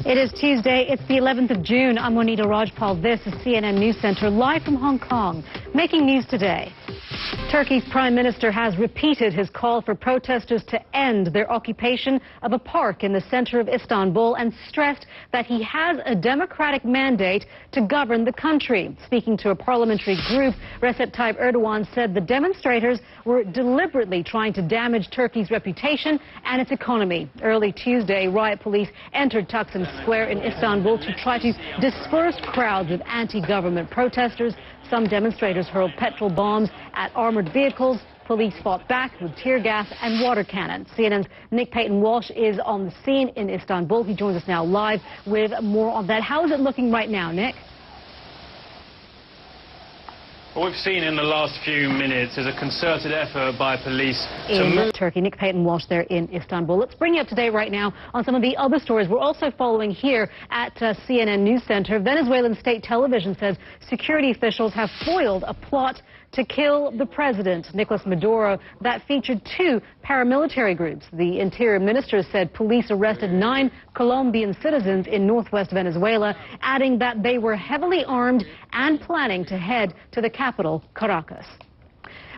It is Tuesday. It's the 11th of June. I'm Monita Rajpal. This is CNN News Center live from Hong Kong. Making news today. Turkey's Prime Minister has repeated his call for protesters to end their occupation of a park in the center of Istanbul and stressed that he has a democratic mandate to govern the country. Speaking to a parliamentary group, Recep Tayyip Erdogan said the demonstrators were deliberately trying to damage Turkey's reputation and its economy. Early Tuesday, riot police entered Taksim Square in Istanbul to try to disperse crowds of anti-government protesters. Some demonstrators hurled petrol bombs at armored vehicles. Police fought back with tear gas and water cannons. CNN's Nick Payton-Walsh is on the scene in Istanbul. He joins us now live with more on that. How is it looking right now, Nick? What we've seen in the last few minutes is a concerted effort by police to move Turkey. Nick Payton-Walsh there in Istanbul. Let's bring you up to date right now on some of the other stories we're also following here at CNN News Center. Venezuelan state television says security officials have foiled a plot to kill the president, Nicolas Maduro, that featured two paramilitary groups. The interior minister said police arrested 9 Colombian citizens in northwest Venezuela, adding that they were heavily armed and planning to head to the capital, Caracas.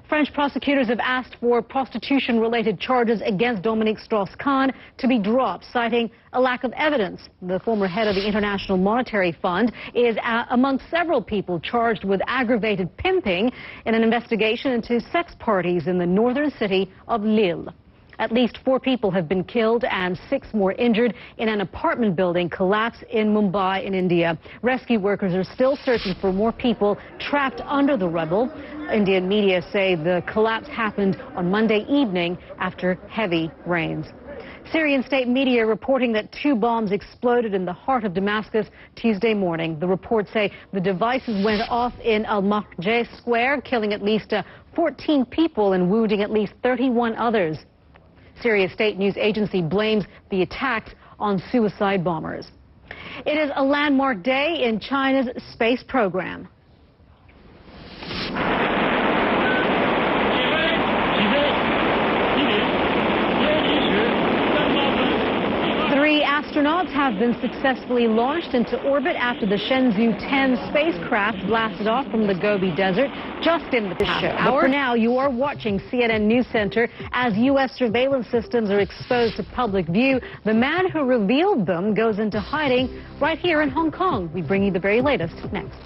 French prosecutors have asked for prostitution-related charges against Dominique Strauss-Kahn to be dropped, citing a lack of evidence. The former head of the International Monetary Fund is among several people charged with aggravated pimping in an investigation into sex parties in the northern city of Lille. At least 4 people have been killed and 6 more injured in an apartment building collapse in Mumbai in India. Rescue workers are still searching for more people trapped under the rubble. Indian media say the collapse happened on Monday evening after heavy rains. Syrian state media reporting that 2 bombs exploded in the heart of Damascus Tuesday morning. The reports say the devices went off in Al-Mahjeh Square, killing at least 14 people and wounding at least 31 others. Syria's state news agency blames the attacks on suicide bombers. It is a landmark day in China's space program. 3 astronauts have been successfully launched into orbit after the Shenzhou 10 spacecraft blasted off from the Gobi Desert just in the past hour. But for now, you are watching CNN News Center as U.S. surveillance systems are exposed to public view. The man who revealed them goes into hiding right here in Hong Kong. We bring you the very latest next.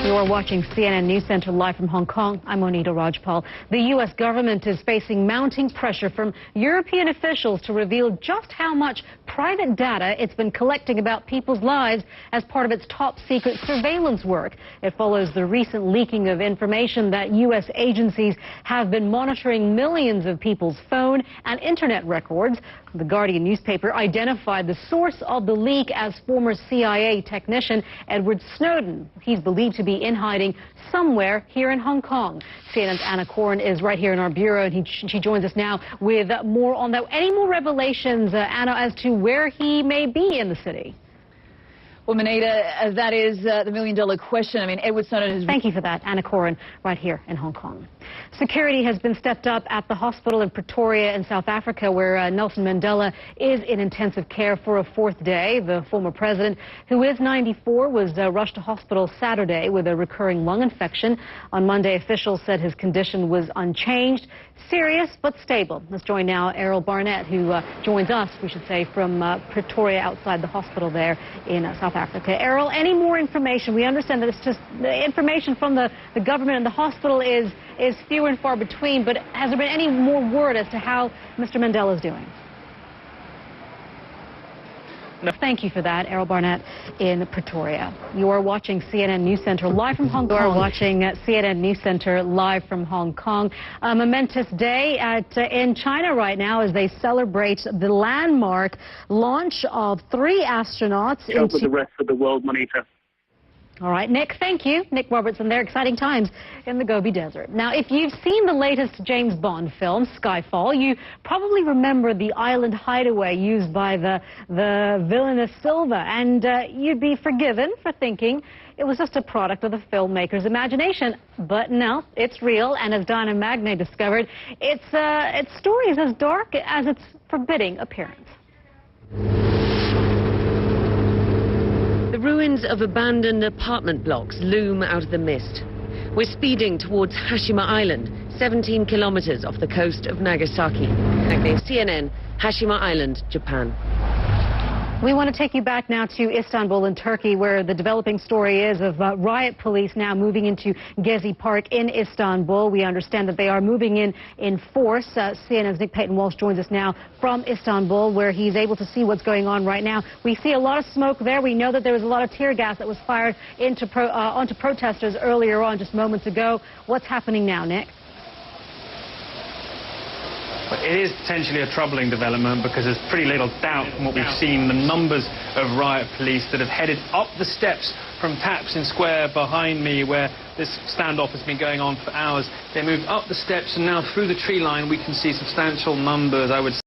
You are watching CNN News Center live from Hong Kong. I'm Monita Rajpal. The U.S. government is facing mounting pressure from European officials to reveal just how much private data it's been collecting about people's lives as part of its top-secret surveillance work. It follows the recent leaking of information that U.S. agencies have been monitoring millions of people's phone and internet records. The Guardian newspaper identified the source of the leak as former CIA technician Edward Snowden. He's believed to be in hiding somewhere here in Hong Kong. CNN's Anna Corrin is right here in our bureau, and she joins us now with more on that. Any more revelations, Anna, as to where he may be in the city? Well, Monita, that is the million-dollar question. I mean, Edward Snowden has... Thank you for that, Anna Corrin, right here in Hong Kong. Security has been stepped up at the hospital in Pretoria in South Africa, where Nelson Mandela is in intensive care for a 4th day. The former president, who is 94, was rushed to hospital Saturday with a recurring lung infection. On Monday, officials said his condition was unchanged, serious but stable. Let's join now Errol Barnett, who joins us, we should say, from Pretoria outside the hospital there in South Africa. Errol, any more information? We understand that it's just the information from the government and the hospital is few and far between, but has there been any more word as to how Mr. Mandela is doing? No. Thank you for that, Errol Barnett in Pretoria. You are watching CNN News Center live from Hong Kong. You are watching CNN News Center live from Hong Kong. A momentous day in China right now as they celebrate the landmark launch of 3 astronauts into the rest of the world, Monita. All right, Nick, thank you. Nick Robertson there. Exciting times in the Gobi Desert. Now, if you've seen the latest James Bond film, Skyfall, you probably remember the island hideaway used by the villainous Silva, and you'd be forgiven for thinking it was just a product of the filmmaker's imagination. But no, it's real, and as Diana Magne discovered, its story is as dark as its forbidding appearance. The ruins of abandoned apartment blocks loom out of the mist. We're speeding towards Hashima Island, 17 kilometers off the coast of Nagasaki. CNN, Hashima Island, Japan. We want to take you back now to Istanbul in Turkey, where the developing story is of riot police now moving into Gezi Park in Istanbul. We understand that they are moving in force. CNN's Nick Payton-Walsh joins us now from Istanbul, where he's able to see what's going on right now. We see a lot of smoke there. We know that there was a lot of tear gas that was fired onto protesters earlier on, just moments ago. What's happening now, Nick? It is potentially a troubling development because there's pretty little doubt from what we've seen. The numbers of riot police that have headed up the steps from Taksim Square behind me, where this standoff has been going on for hours. They moved up the steps, and now through the tree line we can see substantial numbers, I would say.